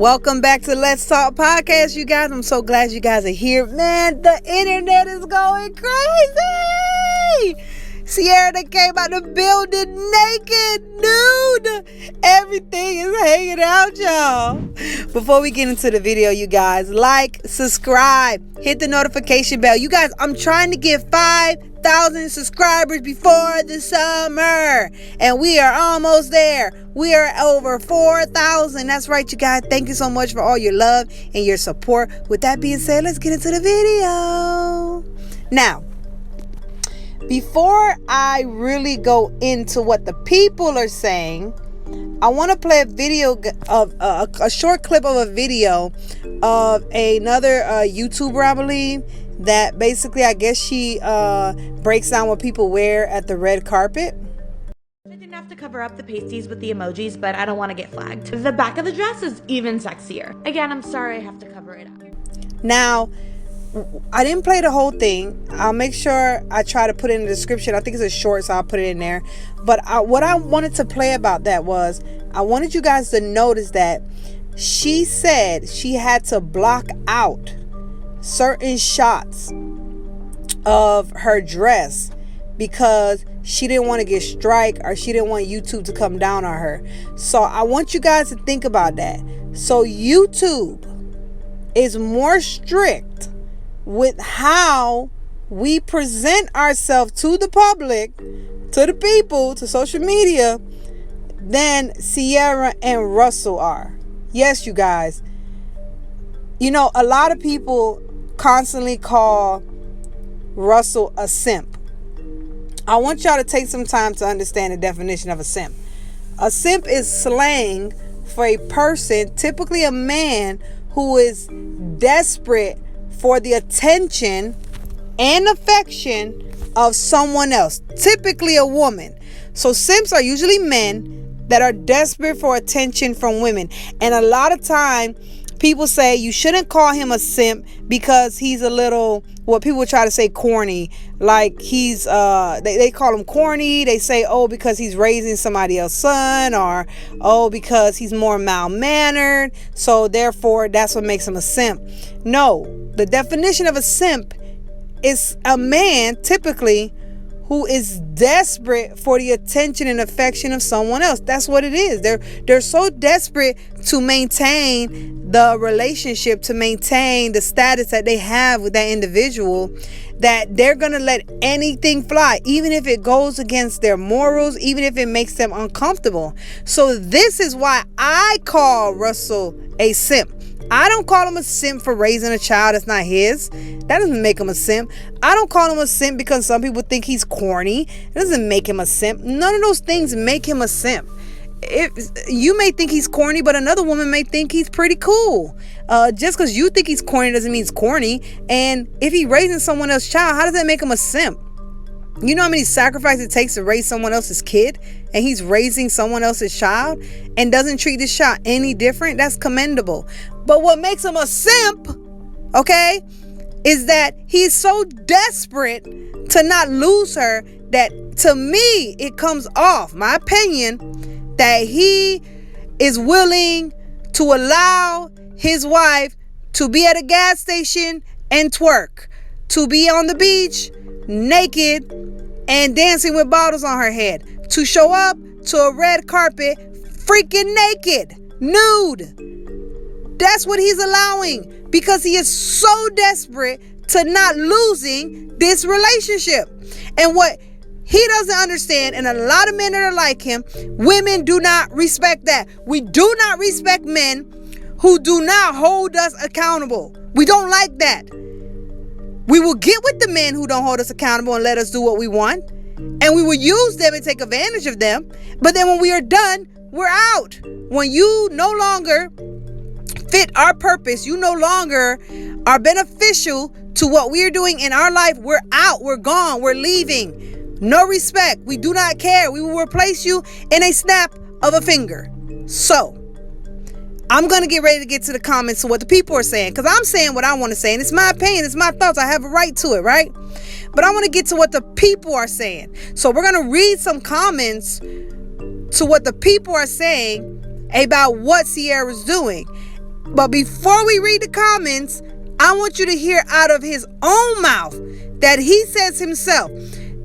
Welcome back to Let's Talk Podcast, you guys. I'm so glad you guys are here. Man, the internet is going crazy. Sierra that came out the building naked, nude. Everything is hanging out, y'all. Before we get into the video, you guys, like, subscribe, hit the notification bell. You guys, I'm trying to get 5,000 subscribers before the summer, and we are almost there. We are over 4,000. That's right, you guys. Thank you so much for all your love and your support. With that being said, let's get into the video. Now, before I really go into what the people are saying, I want to play a video of a short clip of a video of another YouTuber, I believe, that basically, I guess she breaks down what people wear at the red carpet. I didn't have to cover up the pasties with the emojis, but I don't want to get flagged. The back of the dress is even sexier. Again, I'm sorry I have to cover it up. Now, I didn't play the whole thing. I'll make sure I try to put it in the description. I think it's a short, so I'll put it in there. But what I wanted to play about that was, I wanted you guys to notice that she said she had to block out certain shots of her dress because she didn't want to get strike, or she didn't want YouTube to come down on her. So I want you guys to think about that. So YouTube is more strict with how we present ourselves to the public, to the people, to social media, than Sierra and Russell are. Yes, you guys. You know, a lot of people constantly call Russell a simp. I want y'all to take some time to understand the definition of a simp. A simp is slang for a person, typically a man, who is desperate for the attention and affection of someone else, typically a woman. So simps are usually men that are desperate for attention from women. And a lot of time people say you shouldn't call him a simp because he's a little, what people try to say, corny. Like he's they call him corny. They say, oh, because he's raising somebody else's son, or oh, because he's more malmannered, so therefore that's what makes him a simp. No, the definition of a simp is a man typically who is desperate for the attention and affection of someone else. That's what it is. They're so desperate to maintain the relationship, to maintain the status that they have with that individual, that they're going to let anything fly, even if it goes against their morals, even if it makes them uncomfortable. So this is why I call Russell a simp. I don't call him a simp for raising a child that's not his. That doesn't make him a simp. I don't call him a simp because some people think he's corny. It doesn't make him a simp. None of those things make him a simp. If you may think he's corny, but another woman may think he's pretty cool. Just because you think he's corny doesn't mean he's corny. And if he's raising someone else's child, how does that make him a simp? You know how many sacrifices it takes to raise someone else's kid, and he's raising someone else's child and doesn't treat this child any different? That's commendable. But what makes him a simp, okay, is that he's so desperate to not lose her that, to me, it comes off, my opinion, that he is willing to allow his wife to be at a gas station and twerk, to be on the beach naked and dancing with bottles on her head, to show up to a red carpet freaking naked, nude. That's what he's allowing because he is so desperate to not losing this relationship. And what he doesn't understand, and a lot of men that are like him, women do not respect that. We do not respect men who do not hold us accountable. We don't like that. We will get with the men who don't hold us accountable and let us do what we want. And we will use them and take advantage of them. But then when we are done, we're out. When you no longer fit our purpose, you no longer are beneficial to what we're doing in our life, we're out, we're gone, we're leaving. No respect. We do not care. We will replace you in a snap of a finger. So I'm going to get ready to get to the comments of what the people are saying, because I'm saying what I want to say, and it's my opinion, it's my thoughts. I have a right to it, right? But I want to get to what the people are saying. So we're going to read some comments to what the people are saying about what Sierra's doing. But before we read the comments, I want you to hear out of his own mouth that he says himself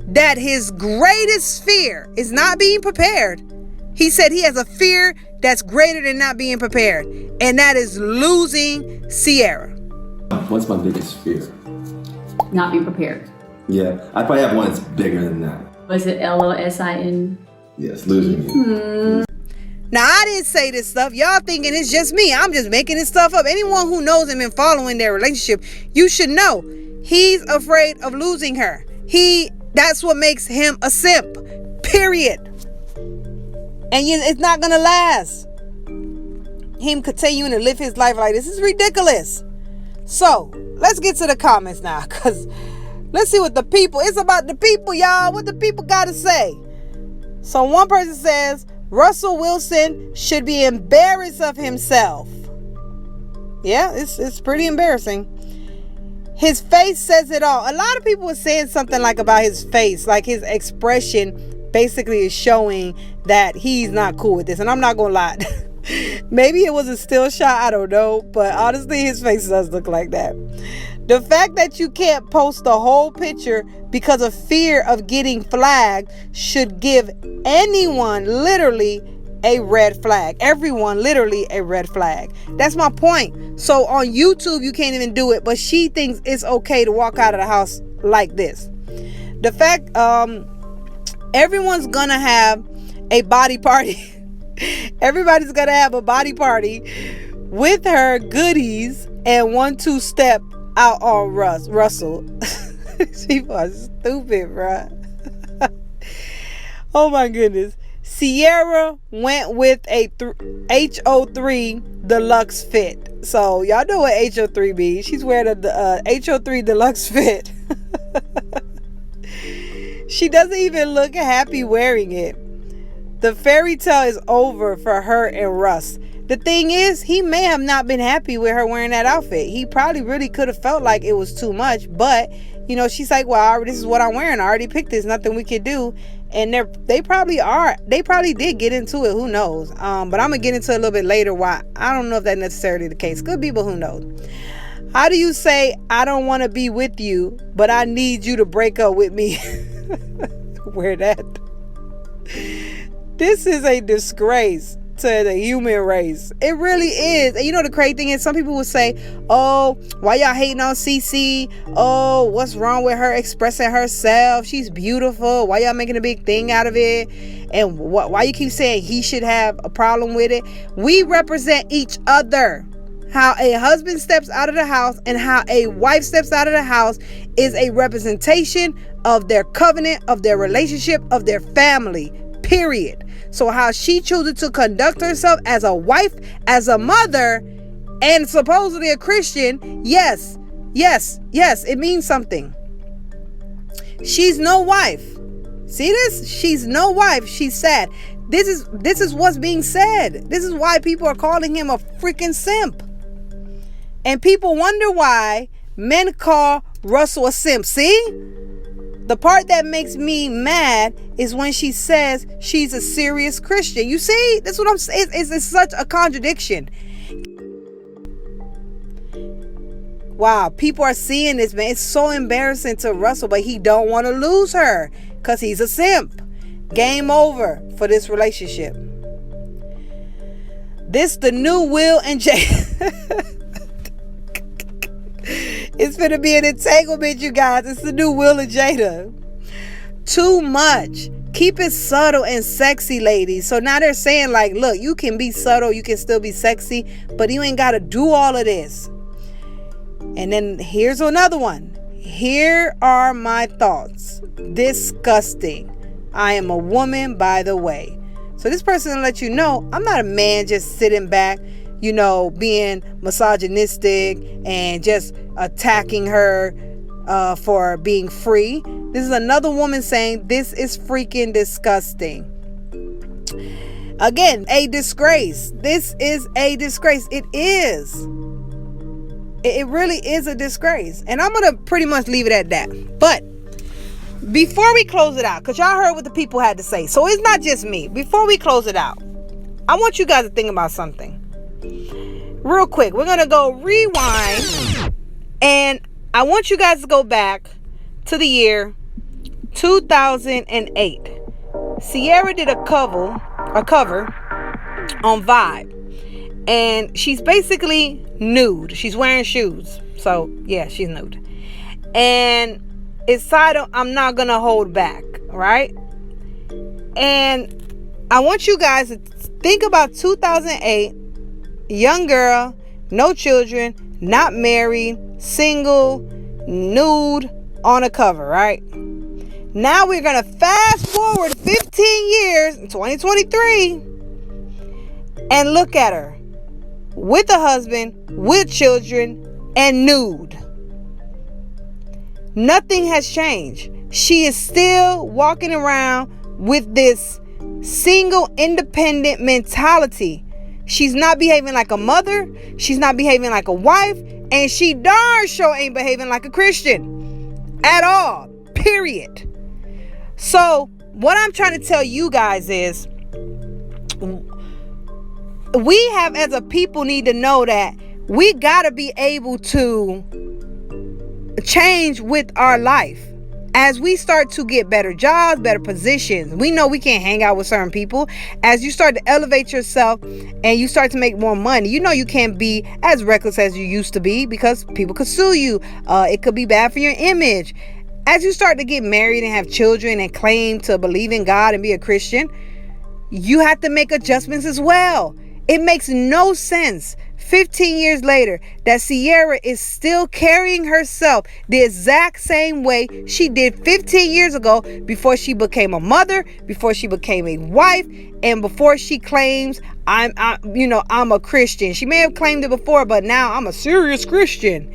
that his greatest fear is not being prepared. He said he has a fear that's greater than not being prepared, and that is losing Sierra. What's my biggest fear? Not be prepared. Yeah, I probably have one that's bigger than that. Was it LOSIN? Yes, losing you. Now, I didn't say this stuff. Y'all thinking it's just me. I'm just making this stuff up. Anyone who knows him and following their relationship, you should know he's afraid of losing her. That's what makes him a simp. Period. And it's not gonna last. Him continuing to live his life like this is ridiculous. So let's get to the comments now, because let's see what the people, it's about the people, y'all, what the people gotta say. So one person says Russell Wilson should be embarrassed of himself. Yeah, it's pretty embarrassing. His face says it all. A lot of people were saying something like about his face, like his expression basically is showing that he's not cool with this. And I'm not gonna lie, maybe it was a still shot, I don't know, but honestly his face does look like that. The fact that you can't post the whole picture because of fear of getting flagged should give anyone literally a red flag. Everyone literally a red flag. That's my point. So on YouTube you can't even do it, but she thinks it's okay to walk out of the house like this. The fact everyone's gonna have a body party. Everybody's gonna have a body party with her goodies and 1-2 step out on Russell. She was stupid, bruh. Oh my goodness. Sierra went with a HO3 deluxe fit. So y'all know what HO3 means. She's wearing the HO3 deluxe fit. She doesn't even look happy wearing it. The fairy tale is over for her and Russ. The thing is, he may have not been happy with her wearing that outfit. He probably really could have felt like it was too much, but she's like, well, this is what I'm wearing. I already picked this. Nothing we could do. And they probably did get into it. Who knows? But I'm gonna get into it a little bit later why. I don't know if that's necessarily the case. Could be, but who knows? How do you say I don't want to be with you, but I need you to break up with me? Wear that. This is a disgrace to the human race. It really is. And the crazy thing is, some people would say, oh, why y'all hating on CC? Oh, what's wrong with her expressing herself? She's beautiful. Why y'all making a big thing out of it? And why you keep saying he should have a problem with it? We represent each other. How a husband steps out of the house and how a wife steps out of the house is a representation of their covenant, of their relationship, of their family, period. So how she chooses to conduct herself as a wife, as a mother, and supposedly a Christian, yes, it means something. She's no wife. See this? She's no wife. She's sad. This is what's being said. This is why people are calling him a freaking simp. And people wonder why men call Russell a simp. See? The part that makes me mad is when she says she's a serious Christian. You see? That's what I'm saying. It's such a contradiction. Wow, people are seeing this, man. It's so embarrassing to Russell, but he don't want to lose her because he's a simp. Game over for this relationship. This the new Will and Jada. It's gonna be an entanglement, you guys. It's the new Will and Jada. Too much. Keep it subtle and sexy, ladies. So now they're saying, like, look, you can be subtle, you can still be sexy, but you ain't gotta do all of this. And then here's another one. Here are my thoughts. Disgusting. I am a woman, by the way. So this person will let you know, I'm not a man just sitting back, being misogynistic and just attacking her for being free. This is another woman saying this is freaking disgusting. Again, a disgrace. This is a disgrace. It is. It really is a disgrace. And I'm going to pretty much leave it at that. But before we close it out, because y'all heard what the people had to say. So it's not just me. Before we close it out, I want you guys to think about something. real quick, we're going to go rewind. And I want you guys to go back to the year 2008. Sierra did a cover on Vibe. And she's basically nude. She's wearing shoes. So, yeah, she's nude. And it's titled, I'm Not Gonna Hold Back, right? And I want you guys to think about 2008, young girl, no children, not married, single, nude, on a cover, right? Now we're gonna fast forward 15 years, in 2023, and look at her with a husband, with children, and nude. Nothing has changed. She is still walking around with this single, independent mentality. She's not behaving like a mother. She's not behaving like a wife. And she darn sure ain't behaving like a Christian at all. Period. So what I'm trying to tell you guys is, we have as a people need to know that we got to be able to change with our life. As we start to get better jobs, better positions, we know we can't hang out with certain people. As you start to elevate yourself and you start to make more money, you know you can't be as reckless as you used to be, because people could sue you. It could be bad for your image. As you start to get married and have children and claim to believe in God and be a Christian, you have to make adjustments as well. It makes no sense 15 years later that Sierra is still carrying herself the exact same way she did 15 years ago, before she became a mother, before she became a wife, and before she claims I'm a Christian. She may have claimed it before, but now I'm a serious Christian.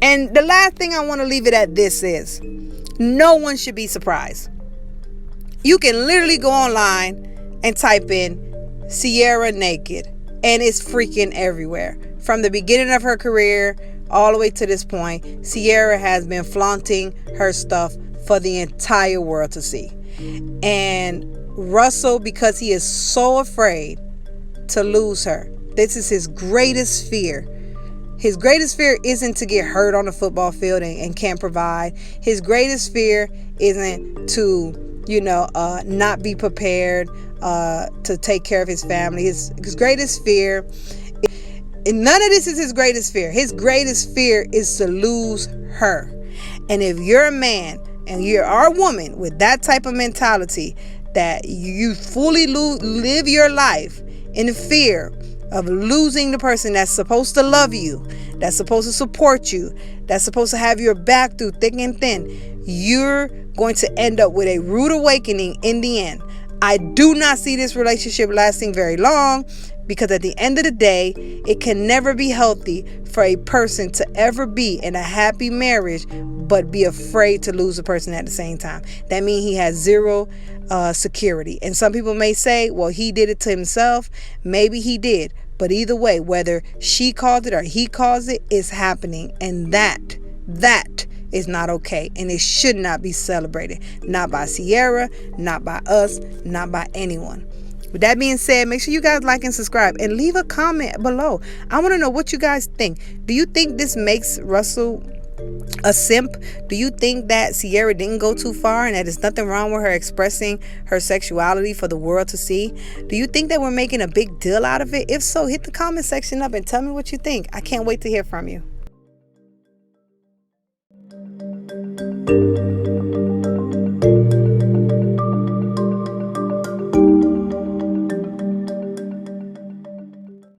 And the last thing I want to leave it at this is, no one should be surprised. You can literally go online and type in Sierra naked, and it's freaking everywhere. From the beginning of her career all the way to this point, Sierra has been flaunting her stuff for the entire world to see. And Russell, because he is so afraid to lose her, this is his greatest fear. His greatest fear isn't to get hurt on the football field and can't provide. His greatest fear isn't to not be prepared to take care of his family. His greatest fear, and none of this is his greatest fear. His greatest fear is to lose her. And if you're a man and you're a woman with that type of mentality, that you fully live your life in fear of losing the person that's supposed to love you, that's supposed to support you, that's supposed to have your back through thick and thin, you're going to end up with a rude awakening in the end. I do not see this relationship lasting very long, because at the end of the day, it can never be healthy for a person to ever be in a happy marriage but be afraid to lose a person at the same time. That means he has zero security. And some people may say, well, he did it to himself. Maybe he did. But either way, whether she caused it or he caused it, it's happening. And that is not okay, and it should not be celebrated. Not by Sierra, not by us, not by anyone. With that being said, make sure you guys like and subscribe and leave a comment below. I want to know what you guys think. Do you think this makes Russell a simp? Do you think that Sierra didn't go too far and that there's nothing wrong with her expressing her sexuality for the world to see? Do you think that we're making a big deal out of it? If so, hit the comment section up and tell me what you think. I can't wait to hear from you.